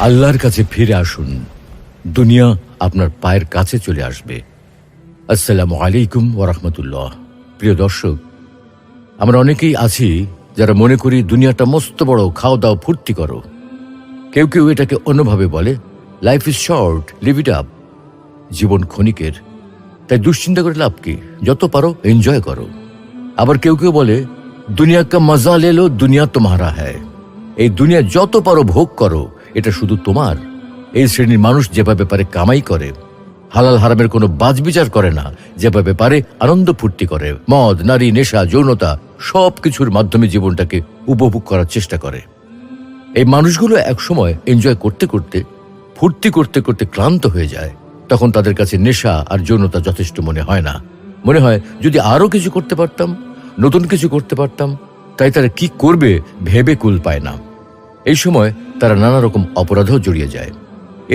আল্লাহর কাছে ফিরে আসুন, দুনিয়া আপনার পায়ের কাছে চলে আসবে। আসসালামু আলাইকুম ওয়া রাহমাতুল্লাহ। প্রিয় দর্শক, আমরা অনেকেই আছি যারা মনে করি দুনিয়াটা মস্ত বড়, খাও দাও ফুর্তি করো। কেউ কেউ এটাকে অন্যভাবে বলে, life is short, live it up. জীবন ক্ষণিকের, তাই দুশ্চিন্তা করে লাভ কি, যত পারো এনজয় করো। আবার কেউ কেউ বলে, দুনিয়া কা মজা লে লো, দুনিয়া তোমারা হ্যায়। এই দুনিয়া যত পারো ভোগ করো, এটা শুধু তোমার। এই শ্রেণীর মানুষ যেভাবে পারে কামাই করে, হালাল হারামের কোনো বাজবিচার করে না, যেভাবে পারে আনন্দ ফুর্তি করে, মদ, নারী, নেশা, যৌনতা সব কিছুর মাধ্যমে জীবনটাকে উপভোগ করার চেষ্টা করে। এই মানুষগুলো একসময় এনজয় করতে করতে, ফুর্তি করতে করতে ক্লান্ত হয়ে যায়। তখন তাদের কাছে নেশা আর যৌনতা যথেষ্ট মনে হয় না। মনে হয় যদি আরো কিছু করতে পারতাম, নতুন কিছু করতে পারতাম। তাই তারা কি করবে ভেবে কুল পায় না। এই সময় তারা নানা রকম অপরাধেও জড়িয়ে যায়।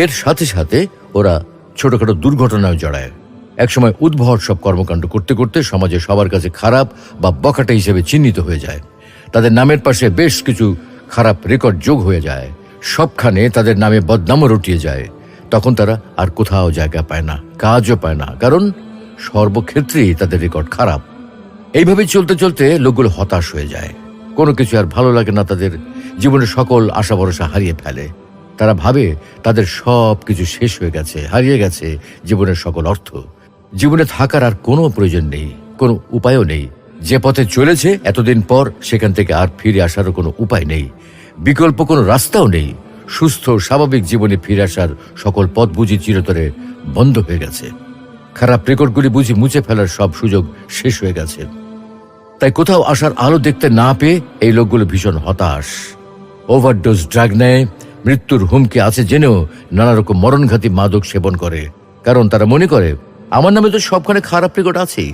এর সাথে সাথে ওরা ছোটখাটো দুর্ঘটনায় জড়ায়। একসময় উদ্ভট সব কর্মকাণ্ড করতে করতে সমাজে সবার কাছে খারাপ বা বখাটে হিসেবে চিহ্নিত হয়ে যায়। তাদের নামের পাশে বেশ কিছু খারাপ রেকর্ড যোগ হয়ে যায়। সবখানে তাদের নামে বদনামও রটিয়ে যায়। তখন তারা আর কোথাও জায়গা পায় না, কাজও পায় না, কারণ সর্বক্ষেত্রেই তাদের রেকর্ড খারাপ। এইভাবে চলতে চলতে লোকগুলো হতাশ হয়ে যায়। কোনো কিছু আর ভালো লাগে না তাদের। জীবনের সকল আশা ভরসা হারিয়ে ফেলে। তারা ভাবে তাদের সব কিছু শেষ হয়ে গেছে, হারিয়ে গেছে জীবনের সকল অর্থ। জীবনে থাকার আর কোনো প্রয়োজন নেই, কোনো উপায়ও নেই। যে পথে চলেছে এতদিন পর, সেখান থেকে আর ফিরে আসারও কোনো উপায় নেই, বিকল্প কোনো রাস্তাও নেই। সুস্থ স্বাভাবিক জীবনে ফিরে আসার সকল পথ বুঝি চিরতরে বন্ধ হয়ে গেছে। খারাপ রেকর্ডগুলি বুঝি মুছে ফেলার সব সুযোগ শেষ হয়ে গেছে। তাই কোথাও আসার আলো দেখতে না পেয়ে এই লোকগুলো ভীষণ হতাশ। ওভারডোজ ড্রাগ নেয়, মৃত্যুর হুমকি আছে জেনেও নানা রকম মরণঘাতী মাদক সেবন করে। কারণ তারা মনে করে, আমার নামে তো সবখানে খারাপ রেকর্ড আছেই,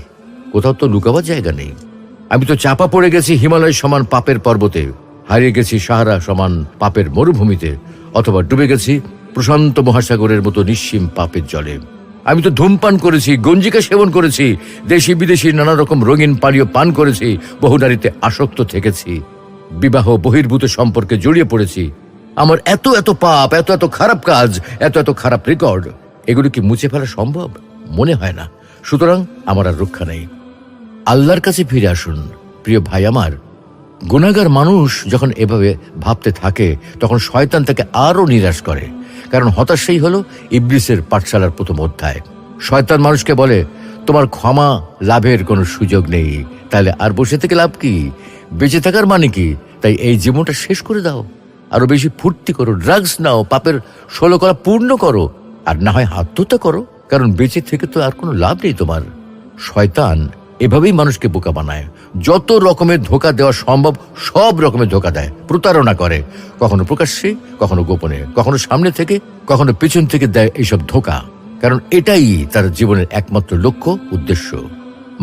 কোথাও তো লুকাবার জায়গা নেই। আমি তো চাপা পড়ে গেছি হিমালয় সমান পাপের পর্বতে, হারিয়ে গেছি সাহারা সমান পাপের মরুভূমিতে, অথবা ডুবে গেছি প্রশান্ত মহাসাগরের মতো নিঃসীম পাপের জলে। আমি তো ধূমপান করেছি, গঞ্জিকা সেবন করেছি, দেশি বিদেশি নানা রকম রঙিন পানীয় পান করেছি, বহু নারীতে আসক্ত থেকেছি, বিবাহ বহির্ভূত সম্পর্কে জড়িয়ে পড়েছি। আমার এত এত পাপ, এত এত খারাপ কাজ, এত এত খারাপ রেকর্ড, এগুলো কি মুছে ফেলা সম্ভব? মনে হয় না। সুতরাং আমার আর রক্ষা নেই। আল্লাহর কাছে ফিরে আসুন প্রিয় ভাই আমার। গুনাহগার মানুষ যখন এভাবে ভাবতে থাকে, তখন শয়তান তাকে আরো নিরাশ করে। কারণ হতাশাই হলো ইবলিসের পাঠশালার প্রথম অধ্যায়। শয়তান মানুষকে বলে, তোমার ক্ষমা লাভের কোনো সুযোগ নেই, তাহলে আর বসে থেকে লাভ কি? বেঁচে থাকার মানে কি? তাই এই জীবনটা শেষ করে দাও, আরো বেশি ফুর্তি করো, ড্রাগস নাও, পাপের 16 কলা পূর্ণ করো, আর না হয় আত্মহত্যা করো, কারণ বেঁচে থেকে তো আর কোনো লাভ নেই তোমার। শয়তান এভাবেই মানুষকে বোকা বানায়। যত রকমের ধোঁকা দেওয়া সম্ভব সব রকমের ধোঁকা দেয়, প্রতারণা করে, কখনো প্রকাশ্যে, কখনো গোপনে, কখনো সামনে থেকে, কখনো পেছন থেকে দেয় এইসব ধোঁকা। কারণ এটাই তার জীবনের একমাত্র লক্ষ্য, উদ্দেশ্য।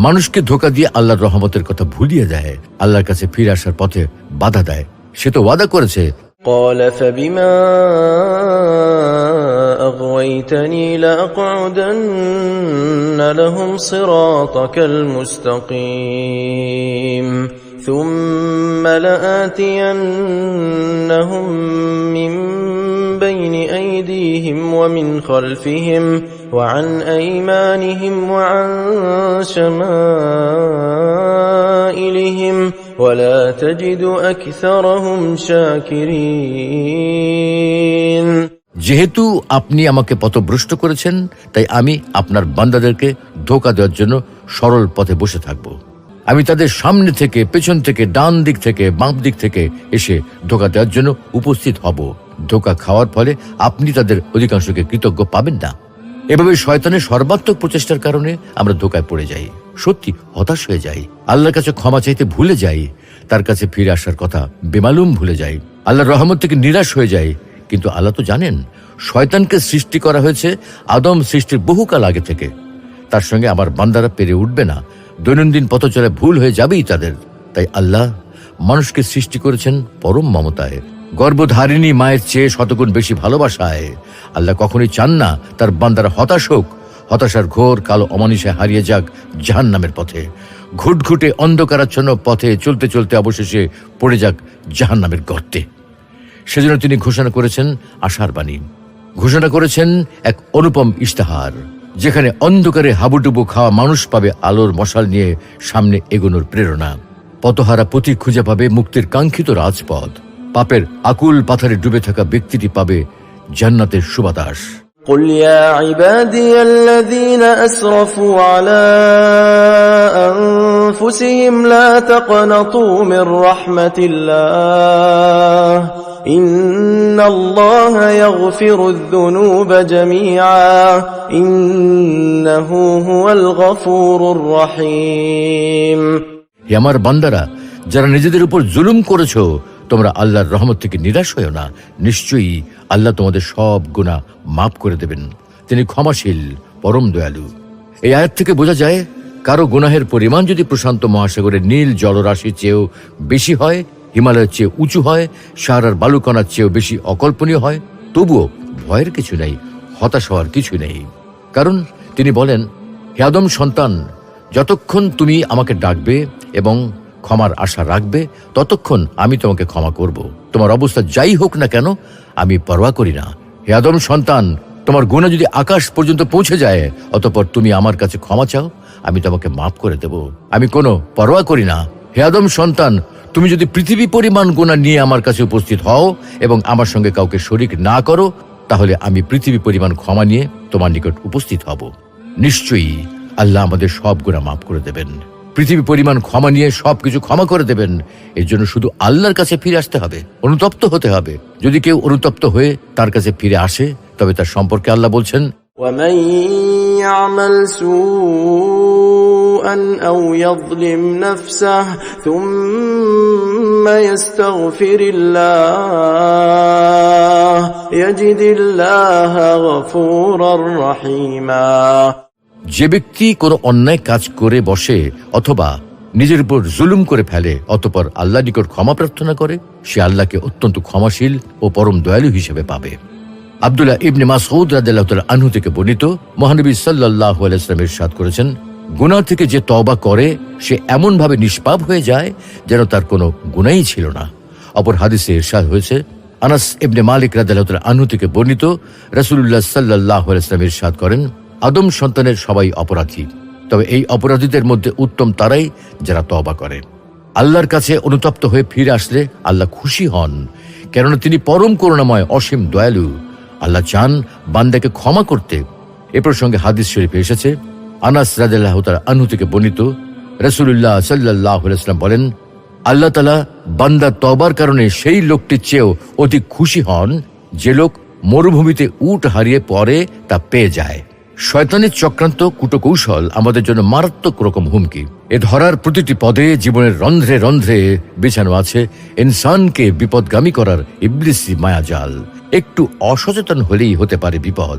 মানুষকে ধোঁকা দিয়ে আল্লাহর রহমতের কথা ভুলিয়ে দেয়, আল্লাহর কাছে ফিরে আসার পথে বাধা দেয়। সে তো ওয়াদা করেছে, قال فبما أغويتني لأقعدن لهم صراطك المستقيم ثم لآتينهم من بين أيديهم ومن خلفهم وعن أيمانهم وعن شمائلهم ولا تجد أكثرهم شاكرين। যেহেতু আপনি আমাকে পথভ্রষ্ট করেছেন, তাই আমি আপনার বান্দাদেরকে ধোঁকা দেওয়ার জন্য সরল পথে বসে থাকব। আমি তাদের সামনে থেকে, পেছন থেকে, ডান দিক থেকে, বাম দিক থেকে এসে ধোঁকা দেওয়ার জন্য উপস্থিত হব। ধোঁকা খাওয়ার ফলে আপনি তাদের অধিকাংশকে কৃতজ্ঞ পাবেন না। এভাবে শয়তানের সর্বাত্মক প্রচেষ্টার কারণে আমরা ধোঁকায় পড়ে যাই, সত্যি হতাশ হয়ে যাই, আল্লাহর কাছে ক্ষমা চাইতে ভুলে যাই, তার কাছে ফিরে আসার কথা বেমালুম ভুলে যাই, আল্লাহর রহমত থেকে নিরাশ হয়ে যাই। কিন্তু আল্লাহ তো জানেন, শয়তানকে সৃষ্টি করা হয়েছে আদম সৃষ্টির বহুকাল আগে থেকে। তার সঙ্গে আমার বান্দারা পেরে উঠবে না, দৈনন্দিন পথ চলে ভুল হয়ে যাবেই তাদের। তাই আল্লাহ মানুষকে সৃষ্টি করেছেন পরম মমতায়, গর্ভধারিণী মায়ের চেয়ে শতগুণ বেশি ভালোবাসায়। আল্লাহ কখনোই চান না তার বান্দারা হতাশ হোক, হতাশার ঘোর কালো অমানিসায় হারিয়ে যাক জাহান্নামের পথে, ঘুটঘুটে অন্ধকারাচ্ছন্ন পথে চলতে চলতে অবশেষে পড়ে যাক জাহান্নামের গর্তে। সেজন্য তিনি ঘোষণা করেছেন আশার বাণী, ঘোষণা করেছেন এক অনুপম ইশতেহার, যেখানে অন্ধকারে হাবুডুবু খাওয়া মানুষ পাবে আলোর মশাল নিয়ে সামনে এগোনোর প্রেরণা। পথহারা পথিক খুঁজে পাবে মুক্তির কাঙ্ক্ষিত রাজপথ। পাপের আকুল পাথারে ডুবে থাকা ব্যক্তিটি পাবে জান্নাতের সুবাতাস। قل يا عبادي الذين أسرفوا على أنفسهم لا تقنطوا من رحمة الله إن الله يغفر الذنوب جميعا إنه هو الغفور الرحيم। হে আমার বান্দারা, যারা নিজেদের উপর জুলুম করেছো, তোমরা আল্লাহর রহমত থেকে নিরাশ হয়ো না। নিশ্চয়ই আল্লাহ তোমাদের সব গুনাহ মাফ করে দেবেন। তিনি ক্ষমাশীল, পরম দয়ালু। এই আয়াত থেকে বোঝা যায়, কারো গুনাহের পরিমাণ যদি প্রশান্ত মহাসাগরের নীল জলরাশির চেয়েও বেশি হয়, হিমালয়ের চেয়ে উঁচু হয়, সাহারার বালুকণার চেয়েও বেশি অকল্পনীয় হয়, তবুও ভয়ের কিছু নেই, হতাশ হওয়ার কিছু নেই। কারণ তিনি বলেন, হে আদম সন্তান, যতক্ষণ তুমি আমাকে ডাকবে এবং ক্ষমার আশা রাখবে, ততক্ষণ আমি তোমাকে ক্ষমা করব। তোমার অবস্থা যাই হোক না কেন, আমি পরোয়া করি না। হে আদম সন্তান, তোমার গুনাহ যদি আকাশ পর্যন্ত পৌঁছে যায়, অতঃপর তুমি আমার কাছে ক্ষমা চাও, আমি তোমাকে মাফ করে দেব। আমি কোনো পরোয়া করি না। হে আদম সন্তান, তুমি যদি পৃথিবী পরিমাণ গুনাহ নিয়ে আমার কাছে উপস্থিত হও এবং আমার সঙ্গে কাউকে শরীক না করো, তাহলে আমি পৃথিবী পরিমাণ ক্ষমা নিয়ে তোমার নিকট উপস্থিত হব। নিশ্চয়ই আল্লাহ আমাদের সব গুনাহ মাফ করে দেবেন, পৃথিবী পরিমাণ ক্ষমা নিয়ে সবকিছু ক্ষমা করে দেবেন। এর জন্য শুধু আল্লাহর কাছে ফিরে আসতে হবে, অনুতপ্ত হতে হবে। যদি কেউ অনুতপ্ত হয়ে তার কাছে ফিরে আসে, তবে তার সম্পর্কে আল্লাহ বলছেন, ومن يعمل سوءا أو يظلم نفسه ثم يستغفر الله يجد الله غفورا رحيما। যে ব্যক্তি কোনো অন্যায় কাজ করে বসে অথবা নিজের উপর জুলুম করে ফেলে, অতঃপর আল্লাহ নিকট ক্ষমা প্রার্থনা করে, সে আল্লাহকে অত্যন্ত ক্ষমাশীল ও পরম দয়ালু হিসেবে পাবে। আব্দুল্লাহ ইবনে মাসউদ রাদিয়াল্লাহু তাআলা আনহু থেকে বর্ণিত, মহানবী সাল্লাল্লাহু আলাইহি ওয়াসাল্লাম ইরশাদ করেছেন, গুনাহ থেকে যে তওবা করে সে এমন ভাবে নিষ্পাপ হয়ে যায় যেন তার কোনো গুনাহই ছিল না। অপর হাদিসে ইরশাদ হয়েছে, আনাস ইবনে মালিক রাদিয়াল্লাহু তাআলা আনহু থেকে বর্ণিত, রাসূলুল্লাহ সাল্লাল্লাহু আলাইহি ওয়াসাল্লাম ইরশাদ করেন, আদম সন্তানের সবাই অপরাধী, তবে এই অপরাধীদের মধ্যে উত্তম তারাই যারা তওবা করে। আল্লাহর কাছে অনুতপ্ত হয়ে ফিরে আসলে আল্লাহ খুশি হন, কেননা তিনি পরম করুণাময়, অসীম দয়ালু। আল্লাহ চান বান্দাকে ক্ষমা করতে। এ প্রসঙ্গে হাদিস শরীফে এসেছে, আনাস রাদিয়াল্লাহু তাআলা আনহু থেকে বর্ণিত, রাসূলুল্লাহ সাল্লাল্লাহু আলাইহি ওয়াসাল্লাম বলেন, আল্লাহ তাআলা বান্দার তওবার কারণে সেই লোকটির চেয়েও অধিক খুশি হন যে লোক মরুভূমিতে উট হারিয়ে পরে তা পেয়ে যায়। শয়তানের চক্রান্ত, কুটকৌশল আমাদের জন্য মারাত্মক রকম হুমকি। এ ধরার প্রতিটি পদে জীবনের রন্ধ্রে রন্ধ্রে বিছানো আছে ইনসানকে বিপদগামী করার ইবলিসি মায়াজাল। একটু অসচেতন হলেই হতে পারে বিপদ।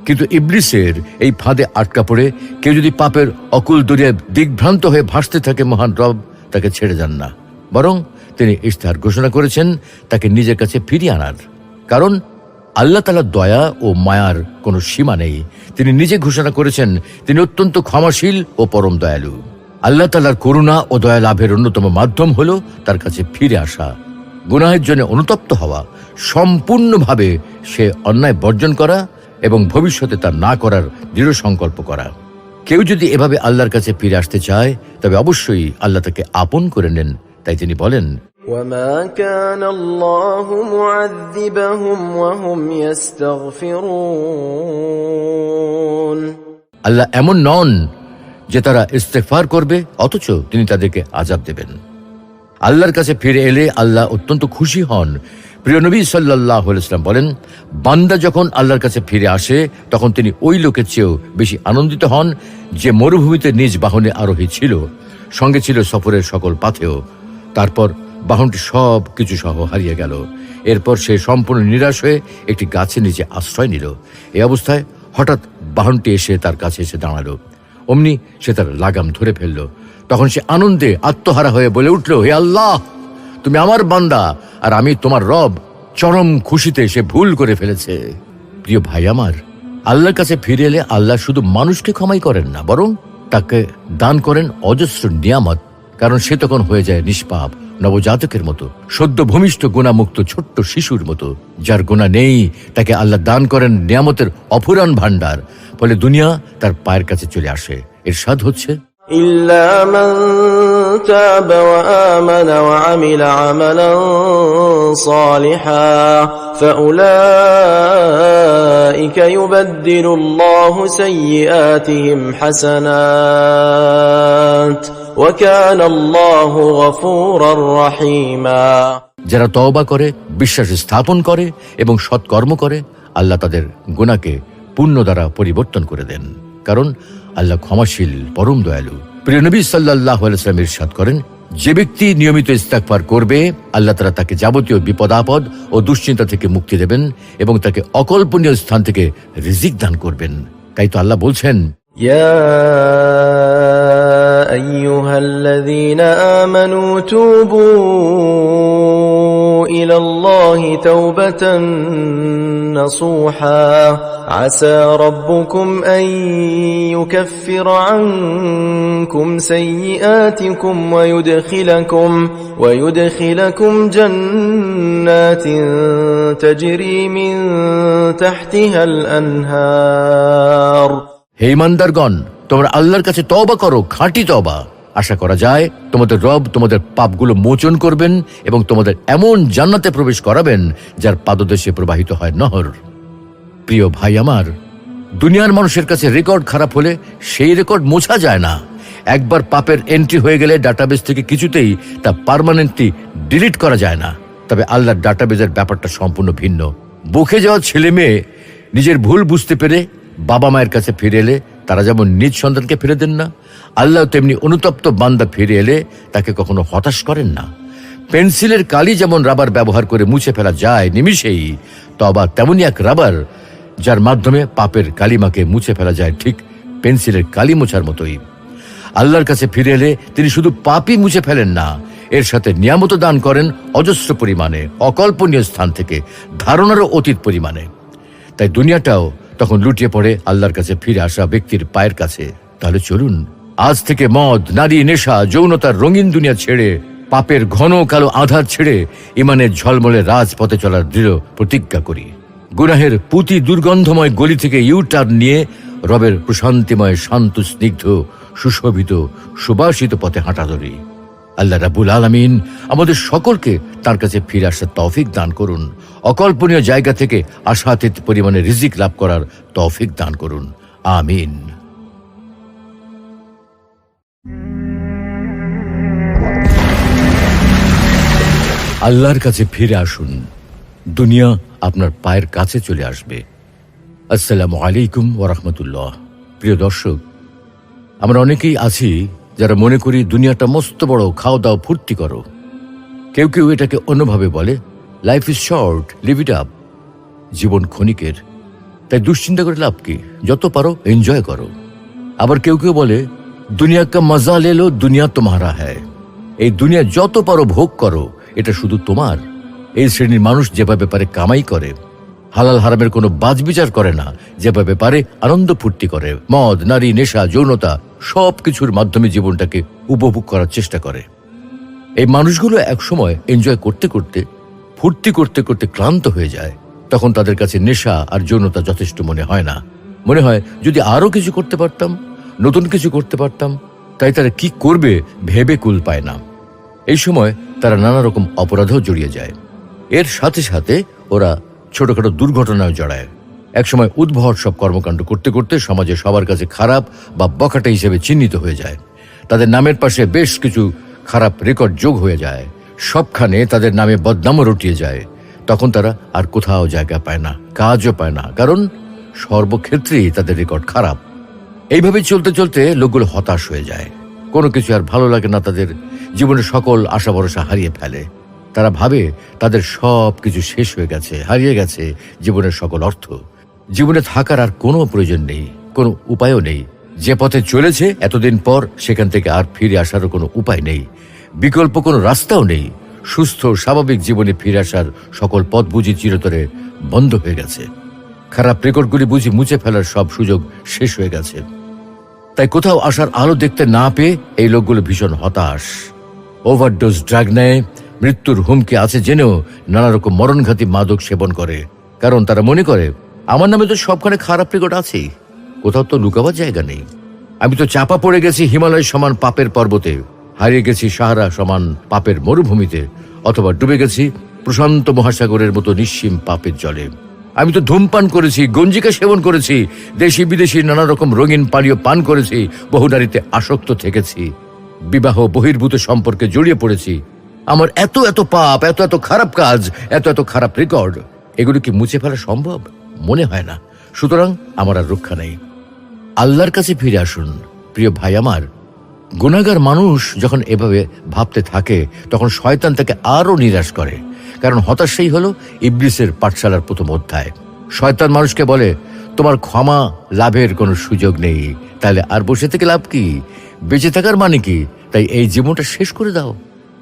কিন্তু ইবলিসের এই ফাঁদে আটকা পড়ে কেউ যদি পাপের অকুল দরিয়ায় দিগ্ভ্রান্ত হয়ে ভাসতে থাকে, মহান রব তাকে ছেড়ে যান না, বরং তিনি ইশতেহার ঘোষণা করেছেন তাকে নিজের কাছে ফিরিয়ে আনার। কারণ আল্লাহ তাআলার দয়া ও মায়ার কোনো সীমা নেই। তিনি নিজে ঘোষণা করেছেন তিনি অত্যন্ত ক্ষমাশীল ও পরম দয়ালু। আল্লাহ তাআলার করুণা ও দয়া লাভের অন্যতম মাধ্যম হল তার কাছে ফিরে আসা, গুনাহের জন্য অনুতপ্ত হওয়া, সম্পূর্ণভাবে সে অন্যায় বর্জন করা এবং ভবিষ্যতে তা না করার দৃঢ় সংকল্প করা। কেউ যদি এভাবে আল্লাহর কাছে ফিরে আসতে চায়, তবে অবশ্যই আল্লাহ তাকে আপন করে নেন। তাই তিনি বলেন, وما كان الله معذبهم وهم يستغفرون। আল্লাহ এমন নন যে তারা ইস্তেগফার করবে অথচ তিনি তাদেরকে আযাব দেবেন। আল্লাহর কাছে ফিরে এলে আল্লাহ অত্যন্ত খুশি হন। প্রিয় নবী সাল্লাল্লাহু আলাইহি ওয়াসাল্লাম বলেন, বান্দা যখন আল্লাহর কাছে ফিরে আসে তখন তিনি ওই লোকের চেয়েও বেশি আনন্দিত হন যে মরুভূমিতে নিজ বাহনে আরোহী ছিল, সঙ্গে ছিল সফরের সকল পাথেয়। তারপর বাহনটি সব কিছু সহ হারিয়ে গেল। এরপর সে সম্পূর্ণ নিরাশ হয়ে একটি গাছের নিচে আশ্রয় নিল। এই অবস্থায় হঠাৎ বাহনটি এসে তার কাছে এসে দাঁড়ালো। অমনি সে তার লাগাম ধরে ফেলল। তখন সে আনন্দে আত্মহারা হয়ে বলে উঠল, হে আল্লাহ, তুমি আমার বান্দা আর আমি তোমার রব। চরম খুশিতে সে ভুল করে ফেলেছে। প্রিয় ভাই আমার, আল্লাহর কাছে ফিরে এলে আল্লাহ শুধু মানুষকে ক্ষমাই করেন না, বরং তাকে দান করেন অজস্র নিয়ামত। কারণ সে তখন হয়ে যায় নিষ্পাপ, নবজাতকের মতো, সদ্য ভূমিষ্ঠ গুণামুক্ত ছোট্ট শিশুর মতো। যার গুণা নেই তাকে আল্লাহ দান করেন নিয়ামতের অফুরান ভান্ডার, ফলে দুনিয়া তার পায়ের কাছে চলে আসে। ইরশাদ হচ্ছে, إلا من تاب وآمن وعمل عملا صالحا فأولئك يبدل الله سيئاتهم حسنات وكان الله غفورا رحيما। যারা তওবা করে, বিশ্বাস স্থাপন করে এবং সৎকর্ম করে, আল্লাহ তাদের গুনাহকে পুণ্য দ্বারা পরিবর্তন করে দেন, কারণ আল্লাহ ক্ষমাশীল, পরম দয়ালু। প্রিয় নবী সাল্লাল্লাহু আলাইহি ওয়াসাল্লাম ইরশাদ করেন, যে ব্যক্তি নিয়মিত ইস্তিগফার করবে, আল্লাহ তাআলা তাকে যাবতীয় বিপদ আপদ ও দুশ্চিন্তা থেকে মুক্তি দেবেন এবং তাকে অকল্পনীয় স্থান থেকে রিজিক দান করবেন। তাই তো আল্লাহ বলছেন, يا أيها الذين آمنوا توبوا إلى الله توبة نصوحا عسى ربكم أن يكفر عنكم سيئاتكم ويدخلكم جنات تجري من تحتها الأنهار। হে ঈমানদারগণ, তোমরা আল্লাহর কাছে তওবা করো, খাঁটি তওবা। আশা করা যায় তোমাদের রব তোমাদের পাপগুলো মোচন করবেন এবং তোমাদের এমন জান্নাতে প্রবেশ করাবেন যার পাদদেশে প্রবাহিত হয় নহর। প্রিয় ভাই আমার, দুনিয়ার মানুষের কাছে রেকর্ড খারাপ হলে সেই রেকর্ড মোছা যায় না। একবার পাপের এন্ট্রি হয়ে গেলে ডাটাবেস থেকে কিছুতেই তা পার্মানেন্টলি ডিলিট করা যায় না। তবে আল্লাহর ডাটাবেজের ব্যাপারটা সম্পূর্ণ ভিন্ন। বকে যাওয়া ছেলে মেয়ে নিজের ভুল বুঝতে পেরে বাবা মায়ের কাছে ফিরে এলে তারা যেমন নিজ সন্তানকে ফিরে দেন না, আল্লাহ তেমনি অনুতপ্ত বান্দা ফিরে এলে তাকে কখনো হতাশ করেন না। পেন্সিলের কালি যেমন রাবার ব্যবহার করে মুছে ফেলা যায় নিমিষেই, তবা তেমনি এক রাবার যার মাধ্যমে পাপের কালিমাকে মুছে ফেলা যায়, ঠিক পেন্সিলের কালি মোছার মতোই। আল্লাহর কাছে ফিরে এলে তিনি শুধু পাপই মুছে ফেলেন না, এর সাথে নিয়ামত দান করেন অজস্র পরিমাণে, অকল্পনীয় স্থান থেকে, ধারণারও অতীত পরিমাণে। তাই দুনিয়াটাও তখন লুটিয়ে পড়ে আল্লাহর কাছে ফিরে আসা ব্যক্তির পায়ের কাছে। তাহলে চলুন আজ থেকে মদ, নারী, নেশা, যৌনতার রঙিন দুনিয়া ছেড়ে, পাপের ঘন কালো আধার ছেড়ে ইমানের ঝলমলে রাজপথে চলার দৃঢ় প্রতিজ্ঞা করি। গুনাহের পুঁতি দুর্গন্ধময় গলি থেকে ইউটার্ন নিয়ে রবের প্রশান্তিময়, শান্ত, স্নিগ্ধ, সুশোভিত, সুবাসিত পথে হাঁটা ধরি। আল্লাহ রাব্বুল আলামিন আমাদের সকলকে তার কাছে ফিরে আসার তৌফিক দান করুন। অকল্পনীয় জায়গা থেকে আশাতীত পরিমাণে রিজিক লাভ করার তৌফিক দান করুন। আমিন। আল্লাহর কাছে ফিরে আসুন, দুনিয়া আপনার পায়ের কাছে চলে আসবে। আসসালামু আলাইকুম ওয়া রাহমাতুল্লাহ। প্রিয় দর্শক, আমরা অনেকেই আছি যারা মনে করি দুনিয়াটা মস্ত বড়, খাও দাও, ফুর্তি করো। কেউ কেউ এটাকে অন্যভাবে বলে, life is short, live it up. জীবন ক্ষণিকের, তাই দুশ্চিন্তা করে লাভ কি, যত পারো এনজয় করো। আবার কেউ কেউ বলে, দুনিয়া কা মজা লে লো, দুনিয়া তোমারা হ্যায়। এই দুনিয়া যত পারো ভোগ করো, এটা শুধু তোমার। এই শ্রেণীর মানুষ যেভাবে পারে কামাই করে, হালাল হারামের কোনো বাজবিচার করে না, যেভাবে পারে আনন্দ ফুর্তি করে, মদ, নারী, নেশা, যৌনতা সব কিছুর মাধ্যমে জীবনটাকে উপভোগ করার চেষ্টা করে। এই মানুষগুলো একসময় এনজয় করতে করতে, ফুর্তি করতে করতে ক্লান্ত হয়ে যায়। তখন তাদের কাছে নেশা আর যৌনতা যথেষ্ট মনে হয় না। মনে হয় যদি আরো কিছু করতে পারতাম, নতুন কিছু করতে পারতাম। তাই তারা কি করবে ভেবে কুল পায় না। এই সময় তারা নানা রকম অপরাধেও জড়িয়ে যায়। এর সাথে সাথে ওরা ছোটখাটো দুর্ঘটনায় জড়ায়। একসময় উদ্ভট সব কর্মকাণ্ড করতে করতে সমাজে সবার কাছে খারাপ বা বখাটে হিসেবে চিহ্নিত হয়ে যায়। তাদের নামের পাশে বেশ কিছু খারাপ রেকর্ড যোগ হয়ে যায়। সবখানে তাদের নামে বদনামও রটিয়ে যায়। তখন তারা আর কোথাও জায়গা পায় না, কাজও পায় না, কারণ সর্বক্ষেত্রেই তাদের রেকর্ড খারাপ। এইভাবে চলতে চলতে লোকগুলো হতাশ হয়ে যায়। কোনো কিছু আর ভালো লাগে না তাদের। জীবনের সকল আশা ভরসা হারিয়ে ফেলে। তারা ভাবে তাদের সব কিছু শেষ হয়ে গেছে, হারিয়ে গেছে জীবনের সকল অর্থ। জীবনে থাকার আর কোনো প্রয়োজন নেই, কোনো উপায়ও নেই। যে পথে চলেছে এতদিন পর সেখান থেকে আর ফিরে আসারও কোনো উপায় নেই, বিকল্প কোনো রাস্তাও নেই। সুস্থ স্বাভাবিক জীবনে ফিরে আসার সকল পথ বুঝি চিরতরে বন্ধ হয়ে গেছে। খারাপ রেকর্ডগুলি বুঝি মুছে ফেলার সব সুযোগ শেষ হয়ে গেছে। তাই কোথাও আসার আলো দেখতে না পেয়ে এই লোকগুলো ভীষণ হতাশ। ওভারডোজ ড্রাগ নেয়, মৃত্যুর হুমকি আছে জেনেও নানা রকম মরণঘাতী মাদক সেবন করে। কারণ তারা মনে করে আমার নামে তো সবখানে খারাপ রেকর্ড আছেই, কোথাও তো লুকাবার জায়গা নেই। আমি তো চাপা পড়ে গেছি হিমালয় সমান পাপের পর্বতে, হারিয়ে গেছি সাহারা সমান পাপের মরুভূমিতে, অথবা ডুবে গেছি প্রশান্ত মহাসাগরের মতো নিঃসীম পাপের জলে। আমি তো ধূমপান করেছি, গঞ্জিকা সেবন করেছি, দেশি বিদেশি নানা রকম রঙিন পানীয় পান করেছি, বহু নারীতে আসক্ত থেকেছি, বিবাহ বহির্ভূত সম্পর্কে জড়িয়ে পড়েছি। আমার এত এত পাপ, এত এত খারাপ কাজ, এত এত খারাপ রেকর্ড, এগুলো কি মুছে ফেলা সম্ভব? মনে হয় না। সুতরাং আমার আর রক্ষা নেই। আল্লাহর কাছে ফিরে আসুন প্রিয় ভাই আমার। গুনাহগার মানুষ যখন এভাবে ভাবতে থাকে তখন শয়তান তাকে আরো নিরাশ করে। কারণ হতাশাই হলো ইবলিসের পাঠশালার প্রথম অধ্যায়। শয়তান মানুষকে বলে তোমার ক্ষমা লাভের কোনো সুযোগ নেই, তাহলে আর বসে থেকে লাভ কি? বেঁচে থাকার মানে কি? তাই এই জীবনটা শেষ করে দাও,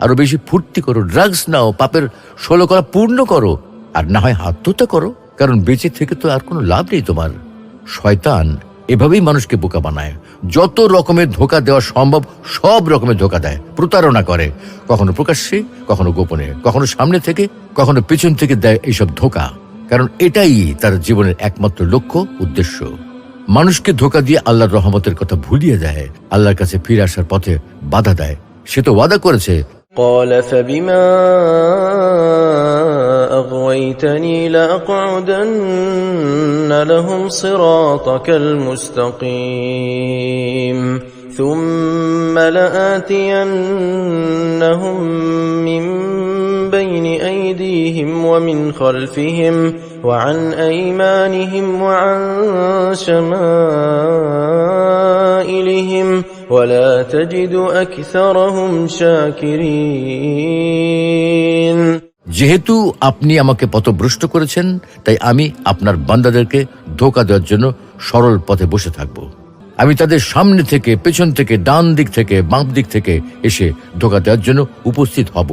আরো বেশি ফুর্তি করো, ড্রাগস নাও, পাপের 16 কলা পূর্ণ করো, আর না হয় আত্মহত্যা করো, কারণ বেঁচে থেকে তো আর কোনো লাভ নেই তোমার। শয়তান এভাবেই মানুষকে বোকা বানায়। যত রকমের ধোঁকা দেওয়া সম্ভব সব রকমের ধোঁকা দেয়, প্রতারণা করে, কখনো প্রকাশ্যে, কখনো গোপনে, কখনো সামনে থেকে, কখনো পেছন থেকে দেয় এইসব ধোঁকা। কারণ এটাই তার জীবনের একমাত্র লক্ষ্য, উদ্দেশ্য। মানুষকে ধোঁকা দিয়ে আল্লাহর রহমতের কথা ভুলিয়ে দেয়, আল্লাহর কাছে ফিরে আসার পথে বাধা দেয়। সে তো ওয়াদা করেছে, قال فبما أغويتني لأقعدن لهم صراطك المستقيم ثم لآتينهم من بين أيديهم ومن خلفهم وعن أيمانهم وعن شمائلهم ولا تجد أكثرهم شاكرين। যেহেতু আপনি আমাকে পথভ্রষ্ট করেছেন, তাই আমি আপনার বান্দাদেরকে ধোঁকা দেওয়ার জন্য সরল পথে বসে থাকব। আমি তাদের সামনে থেকে, পেছন থেকে, ডান দিক থেকে, বাম দিক থেকে এসে ধোঁকা দেওয়ার জন্য উপস্থিত হব।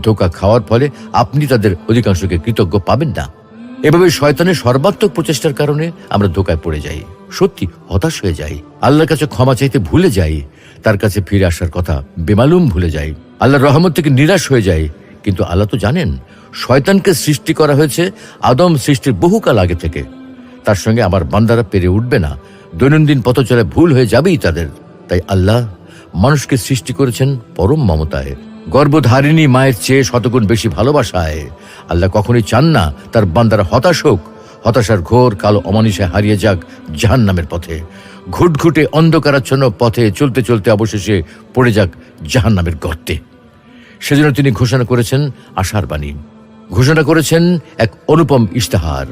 ধোঁকা খাওয়ার ফলে আপনি তাদের অধিকাংশকে কৃতজ্ঞ পাবেন না। এভাবে শয়তানের সর্বাত্মক প্রচেষ্টার কারণে আমরা ধোঁকায় পড়ে যাই, সত্যি হতাশ হয়ে যাই, আল্লাহর কাছে ক্ষমা চাইতে ভুলে যাই, তার কাছে ফিরে আসার কথা বেমালুম ভুলে যাই, আল্লাহর রহমত থেকে নিরাশ হয়ে যাই। কিন্তু আল্লাহ তো জানেন শয়তানকে সৃষ্টি করা হয়েছে আদম সৃষ্টির বহুকাল আগে থেকে। তার সঙ্গে আমার বান্দারা পেরে উঠবে না, দৈনন্দিন পথ চলে ভুল হয়ে যাবেই তাদের। তাই আল্লাহ মানুষকে সৃষ্টি করেছেন পরম মমতায়, গর্ভধারিণী মায়ের চেয়ে শতগুণ বেশি ভালোবাসায়। আল্লাহ কখনোই চান না তার বান্দারা হতাশ হোক, হতাশার ঘোর কালো অমানিসায় হারিয়ে যাক জাহান্নামের পথে, ঘুটঘুটে অন্ধকারাচ্ছন্ন পথে চলতে চলতে অবশেষে পড়ে যাক জাহান্নামের গর্তে। সেজন্য তিনি ঘোষণা করেছেন আশার বাণী, ঘোষণা করেছেন এক অনুপম ইশতেহার,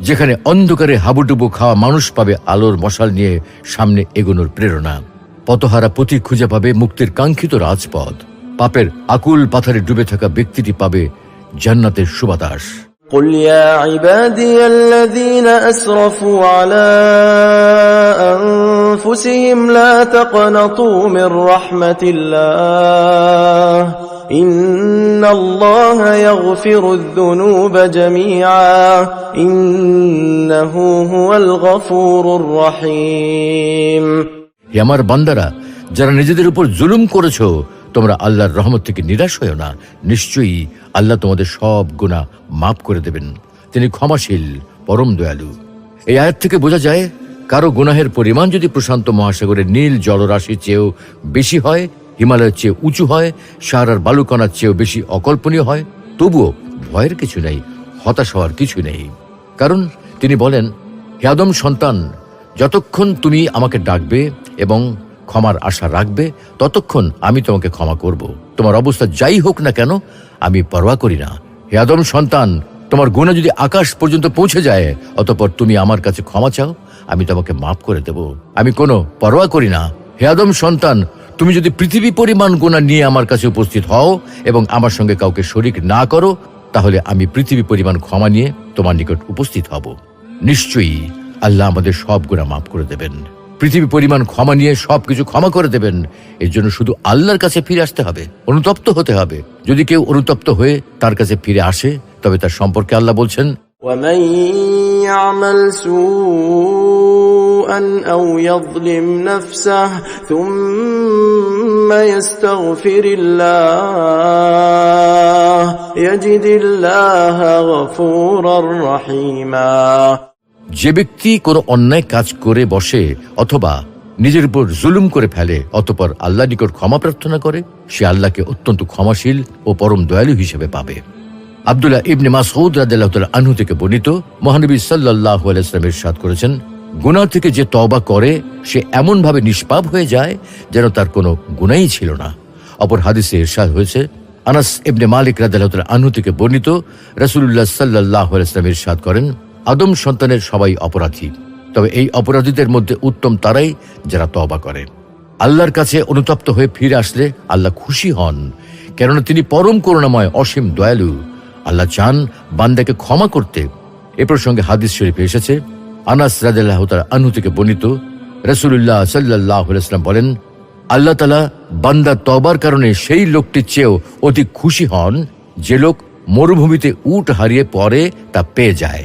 যেখানে অন্ধকারে হাবুডুবু খাওয়া মানুষ পাবে আলোর মশাল নিয়ে সামনে এগোনোর প্রেরণা। পথহারা পথিক খুঁজে পাবে মুক্তির কাঙ্ক্ষিত রাজপথ। পাপের আকুল পাথরে ডুবে থাকা ব্যক্তিটি পাবে জান্নাতের সুবাতাস। قل يا عبادي الذين أسرفوا على أنفسهم لا تقنطوا من رحمة الله إن الله يغفر الذنوب جميعا إنه هو الغفور الرحيم। হে আমার বান্দারা, যারা নিজেদের উপর জুলুম করেছো, তোমরা আল্লাহর রহমত থেকে নিরাশ হয়ো না। নিশ্চয়ই আল্লাহ তোমাদের সব গুনাহ মাফ করে দেবেন। তিনি ক্ষমাশীল, পরম দয়ালু। এই আয়াত থেকে বোঝা যায় কারো গুনাহের পরিমাণ যদি প্রশান্ত মহাসাগরের নীল জলরাশির চেয়েও বেশি হয়, হিমালয়ের চেয়ে উঁচু হয়, সাহারার বালুকণার চেয়েও বেশি অকল্পনীয় হয়, তবুও ভয়ের কিছু নেই, হতাশ হওয়ার কিছু নেই। কারণ তিনি বলেন, হে আদম সন্তান, যতক্ষণ তুমি আমাকে ডাকবে এবং ক্ষমার আশা রাখবে ততক্ষণ আমি তোমাকে ক্ষমা করব। তোমার অবস্থা যাই হোক না কেন আমি পরোয়া করি না। হে আদম সন্তান, তোমার গুনাহ যদি আকাশ পর্যন্ত পৌঁছে যায়, অতঃপর তুমি আমার কাছে ক্ষমা চাও, আমি তোমাকে মাফ করে দেব। আমি কোনো পরোয়া করি না। হে আদম সন্তান, তুমি যদি পৃথিবী পরিমাণ গুনাহ নিয়ে আমার কাছে উপস্থিত হও এবং আমার সঙ্গে কাউকে শরীক না করো, তাহলে আমি পৃথিবী পরিমাণ ক্ষমা নিয়ে তোমার নিকট উপস্থিত হব। নিশ্চয়ই আল্লাহ আমাদের সব গুনাহ মাফ করে দেবেন, পৃথিবী পরিমাণ ক্ষমা নিয়ে সবকিছু ক্ষমা করে দেবেন। এর জন্য শুধু আল্লাহর কাছে ফিরে আসতে হবে, অনুতপ্ত হতে হবে। যদি কেউ অনুতপ্ত হয়ে তার কাছে ফিরে আসে, তবে তার সম্পর্কে আল্লাহ বলছেন, ومن يعمل سوءا سوءا أو يظلم نفسه ثم يستغفر الله يجد الله غفورا رحيما। যে ব্যক্তি কোনো অন্যায় কাজ করে বসে অথবা নিজের উপর জুলুম করে ফেলে অতঃপর আল্লাহর নিকট ক্ষমা প্রার্থনা করে, সে আল্লাহকে অত্যন্ত ক্ষমাশীল ও পরম দয়ালু হিসেবে পাবে। আব্দুল্লাহ ইবনে মাসউদ রাদিয়াল্লাহু তাআলা আনহু থেকে বর্ণিত, মহানবী সাল্লাল্লাহু আলাইহি ওয়াসাল্লাম ইরশাদ করেছেন, গুনাহ থেকে যে তওবা করে সে এমন ভাবে নিষ্পাপ হয়ে যায় যেন তার কোনো গুনাহই ছিল না। অপর হাদিসে ইরশাদ হয়েছে, আনাস ইবনে মালিক রাদিয়াল্লাহু তাআলা আনহু থেকে বর্ণিত, রাসূলুল্লাহ সাল্লাল্লাহু আলাইহি ওয়াসাল্লাম ইরশাদ করেন, আদম সন্তানের সবাই অপরাধী, তবে এই অপরাধীদের মধ্যে উত্তম তারাই যারা তওবা করে। আল্লাহর কাছে অনুতপ্ত হয়ে ফিরে আসলে আল্লাহ খুশি হন, কেননা তিনি পরম করুণাময় অসীম দয়ালু। আল্লাহ চান বান্দাকে ক্ষমা করতে। এ প্রসঙ্গে হাদিস শরীফে এসেছে, আনাস রাদিয়াল্লাহু তাআলা আনহু থেকে বর্ণিত, রাসূলুল্লাহ সাল্লাল্লাহু আলাইহি ওয়াসাল্লাম বলেন, আল্লাহ তাআলা বান্দার তওবার কারণে সেই লোকটির চেয়েও অধিক খুশি হন যে লোক মরুভূমিতে উট হারিয়ে পরে তা পেয়ে যায়।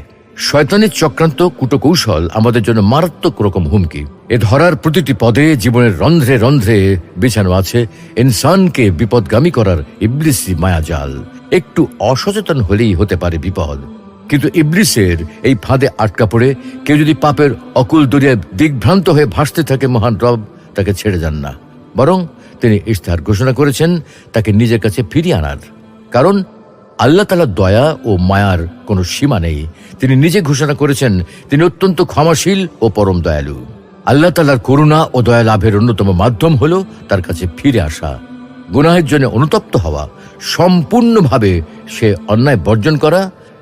শয়তানের চক্রান্ত কুটকৌশল আমাদের জন্য মারাত্মক রকম হুমকি। এ ধরার প্রতিটি পদে জীবনের রন্ধ্রে রন্ধ্রে বিছানো আছে ইনসানকে বিপদগামী করার ইবলিসি মায়াজাল। একটু অসচেতন হলেই হতে পারে বিপদ, কিন্তু ইবলিসের এই ফাঁদে আটকা পড়ে কেউ যদি পাপের অকুল দরিয়ায় দিগ্ভ্রান্ত হয়ে ভাসতে থাকে, মহান রব তাকে ছেড়ে যান না, বরং তিনি ইশতেহার ঘোষণা করেছেন তাকে নিজের কাছে ফিরিয়ে আনার। কারণ আল্লাহ তাআলার দয়া ও মায়ার কোনো সীমা নেই। তিনি নিজে ঘোষণা করেছেন তিনি অত্যন্ত ক্ষমাশীল ও পরম দয়ালু। আল্লাহ তাআলার করুণা ও দয়া লাভের অন্যতম মাধ্যম হল তার কাছে ফিরে আসা, গুনাহের জন্য অনুতপ্ত হওয়া, সম্পূর্ণভাবে সে অন্যায় বর্জন করা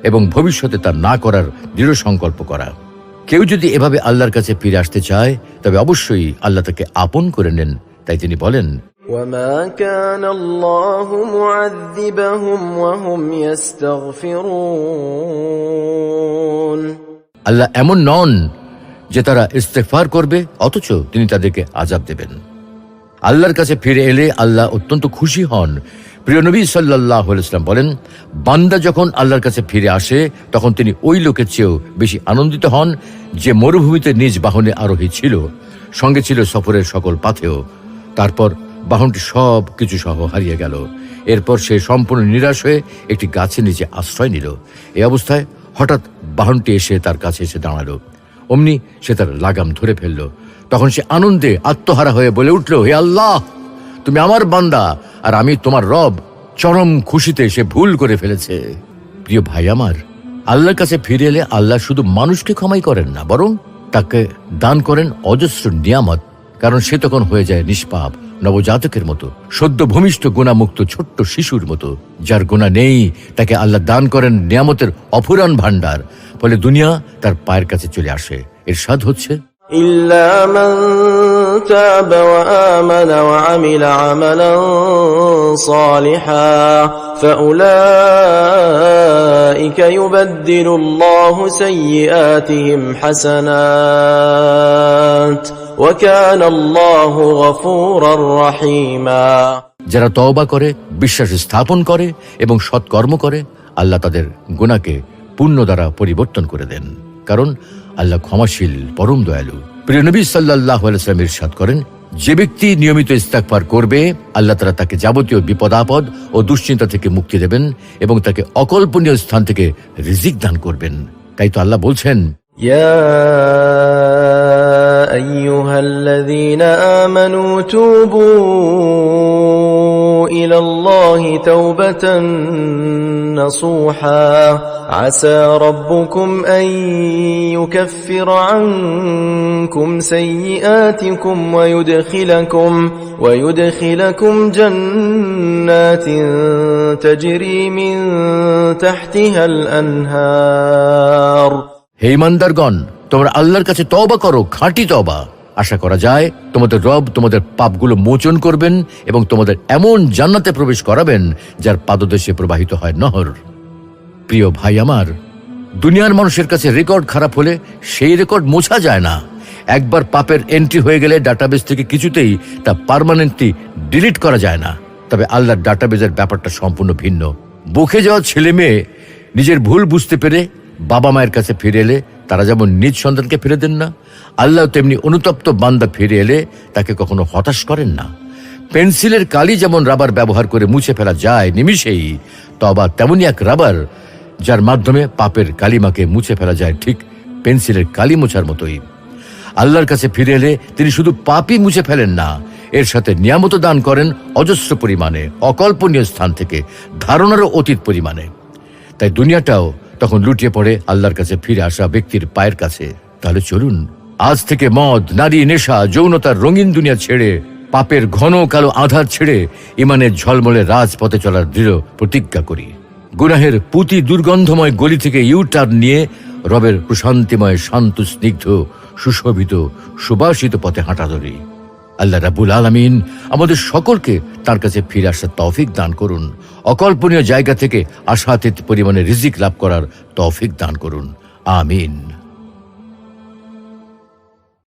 এবং ভবিষ্যতে তা না করার দৃঢ় সংকল্প করা। কেউ যদি এভাবে আল্লাহর কাছে ফিরে আসতে চায় তবে অবশ্যই আল্লাহ তাকে আপন করে নেন। তাই তিনি বলেন, وما كان الله معذبهم وهم يستغفرون। আল্লাহ এমন নন যে তারা ইস্তেগফার করবে অথচ তিনি তাদেরকে আযাব দেবেন। আল্লাহর কাছে ফিরে এলে আল্লাহ অত্যন্ত খুশি হন। প্রিয় নবী সাল্লাল্লাহু আলাইহি ওয়াসাল্লাম বলেন, বান্দা যখন আল্লাহর কাছে ফিরে আসে তখন তিনি ওই লোকের চেয়েও বেশি আনন্দিত হন যে মরুভূমিতে নিজ বাহনে আরোহী ছিল, সঙ্গে ছিল সফরের সকল পাথেয়। তারপর বাহনটি সব কিছু সহ হারিয়ে গেল। এরপর সে সম্পূর্ণ নিরাশ হয়ে একটি গাছের নিচে আশ্রয় নিল। এই অবস্থায় হঠাৎ বাহনটি এসে তার কাছে এসে দাঁড়ালো। অমনি সে তার লাগাম ধরে ফেলল। তখন সে আনন্দে আত্মহারা হয়ে বলে উঠল, হে আল্লাহ, তুমি আমার বান্দা আর আমি তোমার রব। চরম খুশিতে সে ভুল করে ফেলেছে। প্রিয় ভাই আমার, আল্লাহর কাছে ফিরে এলে আল্লাহ শুধু মানুষকে ক্ষমাই করেন না, বরং তাকে দান করেন অজস্র নিয়ামত। কারণ সে তখন হয়ে যায় নিষ্পাপ নবজাতকের মতো, সদ্য ভূমিষ্ঠ গুণামুক্ত ছোট্ট শিশুর মতো। যার গুণা নেই তাকে আল্লাহ দান করেন নিয়ামতের অফুরান ভান্ডার। ফলে দুনিয়া তার পায়ের কাছে চলে আসে। ইরশাদ হচ্ছে, إلا من تاب وآمن وعمل عملا صالحا فأولئك يبدل الله سيئاتهم حسنات وكان الله غفورا رحيما। যারা তওবা করে, বিশ্বাস স্থাপন করে এবং সৎকর্ম করে, আল্লাহ তাদের গুনাহকে পুণ্য দ্বারা পরিবর্তন করে দেন। কারণ আল্লাহ ক্ষমাশীল, পরম দয়ালু। প্রিয় নবী সাল্লাল্লাহু আলাইহি ওয়াসাল্লাম ইরশাদ করেন, যে ব্যক্তি নিয়মিত ইস্তেগফার করবে আল্লাহ তাআলা তাকে যাবতীয় বিপদ আপদ ও দুশ্চিন্তা থেকে মুক্তি দেবেন এবং তাকে অকল্পনীয় স্থান থেকে রিজিক দান করবেন। তাই তো আল্লাহ বলছেন, يا أيها الذين آمنوا توبوا إلى الله توبة نصوحا عسى ربكم أن يكفر عنكم سيئاتكم ويدخلكم جنات تجري من تحتها الأنهار। হে ঈমানদারগণ, তোমরা আল্লাহর কাছে তওবা করো, খাঁটি তওবা। আশা করা যায় তোমাদের রব তোমাদের পাপগুলো মোচন করবেন এবং তোমাদের এমন জান্নাতে প্রবেশ করাবেন যার পাদদেশে প্রবাহিত হয় নহর। প্রিয় ভাই আমার, দুনিয়ার মানুষের কাছে রেকর্ড খারাপ হলে সেই রেকর্ড মোছা যায় না। একবার পাপের এন্ট্রি হয়ে গেলে ডাটাবেস থেকে কিছুতেই তা পার্মানেন্টলি ডিলিট করা যায় না। তবে আল্লাহর ডাটাবেসের ব্যাপারটা সম্পূর্ণ ভিন্ন। বকে যাওয়া ছেলে মেয়ে নিজের ভুল বুঝতে পেরে বাবা মায়ের কাছে ফিরে এলে তারা যেমন নিজ সন্তানকে ফিরে দেন না, আল্লাহ তেমনি অনুতপ্ত বান্দা ফিরে এলে তাকে কখনো হতাশ করেন না। পেন্সিলের কালি যেমন রাবার ব্যবহার করে মুছে ফেলা যায় নিমিষেই, তবা তেমনি এক রাবার যার মাধ্যমে পাপের কালিমাকে মুছে ফেলা যায় ঠিক পেন্সিলের কালি মোছার মতোই। আল্লাহর কাছে ফিরে এলে তিনি শুধু পাপই মুছে ফেলেন না, এর সাথে নিয়ামত দান করেন অজস্র পরিমাণে, অকল্পনীয় স্থান থেকে, ধারণারও অতীত পরিমাণে। তাই দুনিয়াটাও তখন লুটিয়ে পড়ে আল্লাহর কাছে ফিরে আসা ব্যক্তির পায়ের কাছে। তাহলে চলুন আজ থেকে মদ, নারী, নেশা, যৌনতার রঙিন দুনিয়া ছেড়ে, পাপের ঘন কালো আধার ছেড়ে ইমানের ঝলমলে রাজপথে চলার দৃঢ় প্রতিজ্ঞা করি। গুনাহের পুতি দুর্গন্ধময় গলি থেকে ইউটার্ন নিয়ে রবের প্রশান্তিময়, শান্ত, স্নিগ্ধ, সুশোভিত, সুবাসিত পথে হাঁটা ধরি। আল্লাহ রাব্বুল আলামিন আমাদের সকলকে তার কাছে ফিরে আসার তৌফিক দান করুন। অকল্পনীয় জায়গা থেকে আশাতীত পরিমাণে রিজিক লাভ করার তৌফিক দান করুন। আমিন।